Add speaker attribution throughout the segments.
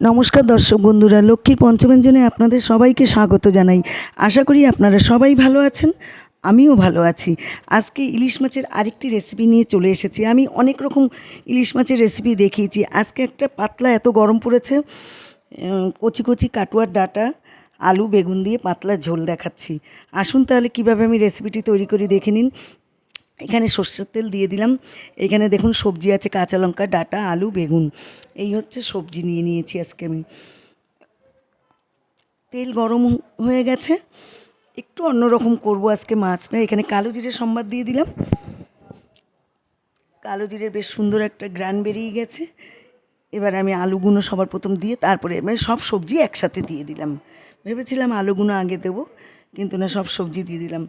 Speaker 1: নমস্কার দর্শক বন্ধুরা, লক্ষ্মীর পঞ্চব্যঞ্জনে আপনাদের সবাইকে স্বাগত জানাই। আশা করি আপনারা সবাই ভালো আছেন, আমিও ভালো আছি। আজকে ইলিশ মাছের আরেকটি রেসিপি নিয়ে চলে এসেছি। আমি অনেক রকম ইলিশ মাছের রেসিপি দেখিয়েছি। আজকে একটা পাতলা, এত গরম পড়েছে, কচি কচি কাটুয়ার ডাঁটা আলু বেগুন দিয়ে পাতলা ঝোল দেখাচ্ছি। আসুন তাহলে কীভাবে আমি রেসিপিটি তৈরি করি দেখে নিন। এখানে সর্ষের তেল দিয়ে দিলাম। এখানে দেখুন সবজি আছে, কাঁচা লঙ্কা, ডাঁটা, আলু, বেগুন, এই হচ্ছে সবজি নিয়ে নিয়েছি আজকে আমি। তেল গরম হয়ে গেছে, একটু অন্যরকম করব আজকে মাছটা। এখানে কালো জিরে সম্বাদ দিয়ে দিলাম। কালো জিরে বেশ সুন্দর একটা গ্রান বেরিয়ে গেছে। এবার আমি আলুগুলো সবার প্রথম দিয়ে তারপরে সব সবজি একসাথে দিয়ে দিলাম। ভেবেছিলাম আলুগুলো আগে দেবো, কিন্তু না, সব সবজি দিয়ে দিলাম।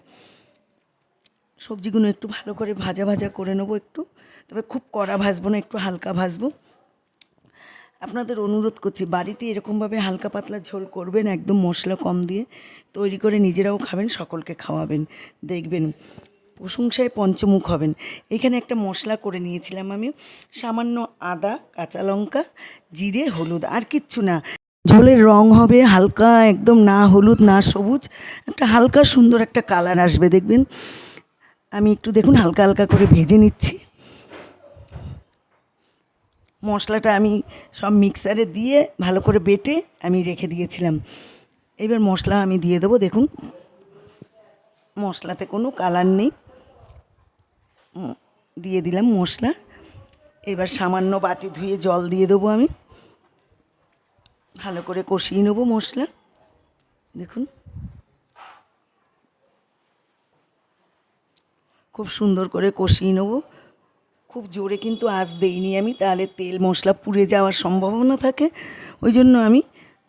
Speaker 1: সবজিগুলো একটু ভালো করে ভাজা ভাজা করে নেবো একটু, তবে খুব কড়া ভাজবো না, একটু হালকা ভাজবো। আপনাদের অনুরোধ করছি, বাড়িতে এরকমভাবে হালকা পাতলা ঝোল করবেন, একদম মশলা কম দিয়ে তৈরি করে নিজেরাও খাবেন, সকলকে খাওয়াবেন, দেখবেন প্রশংসায় পঞ্চমুখ হবেন। এখানে একটা মশলা করে নিয়েছিলাম আমি, সামান্য আদা, কাঁচা লঙ্কা, জিরে, হলুদ, আর কিচ্ছু না। ঝোলের রং হবে হালকা, একদম না হলুদ না সবুজ, একটা হালকা সুন্দর একটা কালার আসবে দেখবেন। আমি একটু দেখুন হালকা হালকা করে ভেজে নিচ্ছি। মশলাটা আমি সব মিক্সারে দিয়ে ভালো করে বেটে আমি রেখে দিয়েছিলাম। এবার মশলা আমি দিয়ে দেবো। দেখুন মশলাতে কোনো কালার নেই, দিয়ে দিলাম মশলা। এবার সামান্য বাটি ধুয়ে জল দিয়ে দেবো আমি, ভালো করে কষিয়ে নেবো মশলা। দেখুন খুব সুন্দর করে কষিয়ে নেবো। খুব জোরে কিন্তু আঁচ দেইনি আমি, তাহলে তেল মশলা পুড়ে যাওয়ার সম্ভাবনা থাকে। ওই জন্য আমি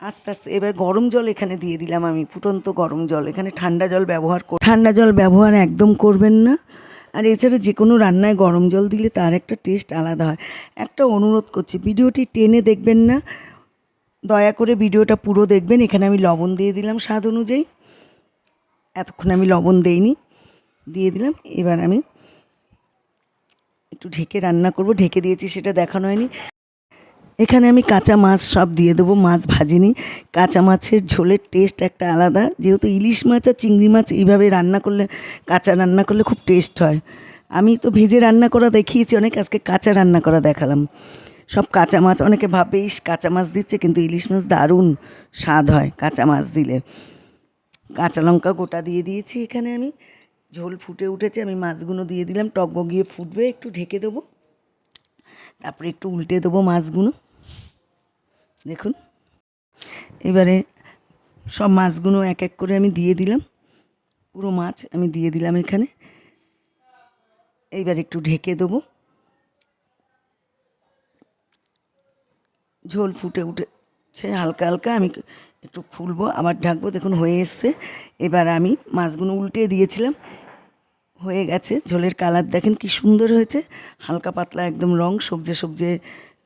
Speaker 1: আস্তে আস্তে। এবার গরম জল এখানে দিয়ে দিলাম আমি, ফুটন্ত গরম জল। এখানে ঠান্ডা জল ঠান্ডা জল ব্যবহার একদম করবেন না। আর এছাড়া যে কোনো রান্নায় গরম জল দিলে তার একটা টেস্ট আলাদা হয়। একটা অনুরোধ করছি, ভিডিওটি টেনে দেখবেন না, দয়া করে ভিডিওটা পুরো দেখবেন। এখানে আমি লবণ দিয়ে দিলাম স্বাদ অনুযায়ী, এতক্ষণ আমি লবণ দেইনি, দিয়ে দিলাম। এবার আমি একটু ঢেকে রান্না করব, ঢেকে দিয়েছি সেটা দেখানো হয়নি। এখানে আমি কাঁচা মাছ সব দিয়ে দেবো, মাছ ভাজিনি। কাঁচা মাছের ঝোলের টেস্ট একটা আলাদা, যেহেতু ইলিশ মাছ আর চিংড়ি মাছ এইভাবে রান্না করলে, কাঁচা রান্না করলে খুব টেস্ট হয়। আমি তো ভেজে রান্না করা দেখিয়েছি অনেক, আজকে কাঁচা রান্না করা দেখালাম। সব কাঁচা মাছ, অনেকে ভাবে ইস কাঁচা মাছ দিচ্ছে, কিন্তু ইলিশ মাছ দারুণ স্বাদ হয় কাঁচা মাছ দিলে। কাঁচা লঙ্কা গোটা দিয়ে দিয়েছি এখানে আমি। ঝোল ফুটে উঠেছে, আমি মাছগুলো দিয়ে দিলাম, টকবগিয়ে ফুটবে, একটু ঢেকে দেবো, তারপরে একটু উল্টে দেবো মাছগুলো। দেখুন এবারে সব মাছগুলো এক এক করে আমি দিয়ে দিলাম, পুরো মাছ আমি দিয়ে দিলাম এখানে। এইবার একটু ঢেকে দেবো, ঝোল ফুটে উঠেছে হালকা হালকা, আমি একটু খুলবো আবার ঢাকবো। দেখুন হয়ে এসছে। এবার আমি মাছগুলো উল্টে দিয়েছিলাম, হয়ে গেছে। ঝোলের কালার দেখেন কি সুন্দর হয়েছে, হালকা পাতলা একদম রং, সবজে সবজে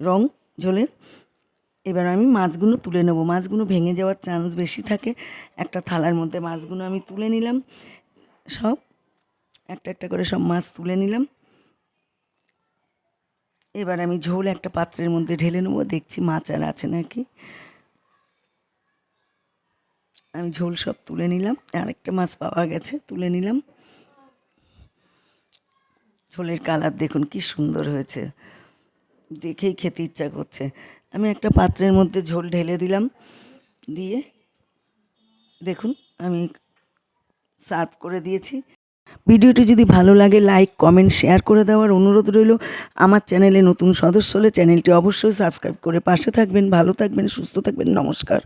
Speaker 1: রং ঝোলের। এবার আমি মাছগুলো তুলে নেব। মাছগুলো ভেঙে যাওয়ার চান্স বেশি থাকে। একটা থালার মধ্যে মাছগুলো আমি তুলে নিলাম, সব একটা একটা করে সব মাছ তুলে নিলাম। এবার আমি ঝোল একটা পাত্রের মধ্যে ঢেলে নেবো, দেখছি মাছ আর আছে নাকি। আমি ঝোল সব তুলে নিলাম, আরেকটা মাছ পাওয়া গেছে, তুলে নিলাম। ঝোলের কালার দেখুন কি সুন্দর হয়েছে, দেখেই খেতে ইচ্ছা করছে। আমি একটা পাত্রের মধ্যে ঝোল ঢেলে দিলাম, দিয়ে দেখুন আমি সার্ভ করে দিয়েছি। ভিডিওটি যদি ভালো লাগে লাইক কমেন্ট শেয়ার করে দেওয়ার অনুরোধ রইল। আমার চ্যানেলে নতুন সদস্য হলে চ্যানেলটি অবশ্যই সাবস্ক্রাইব করে পাশে থাকবেন। ভালো থাকবেন, সুস্থ থাকবেন, নমস্কার।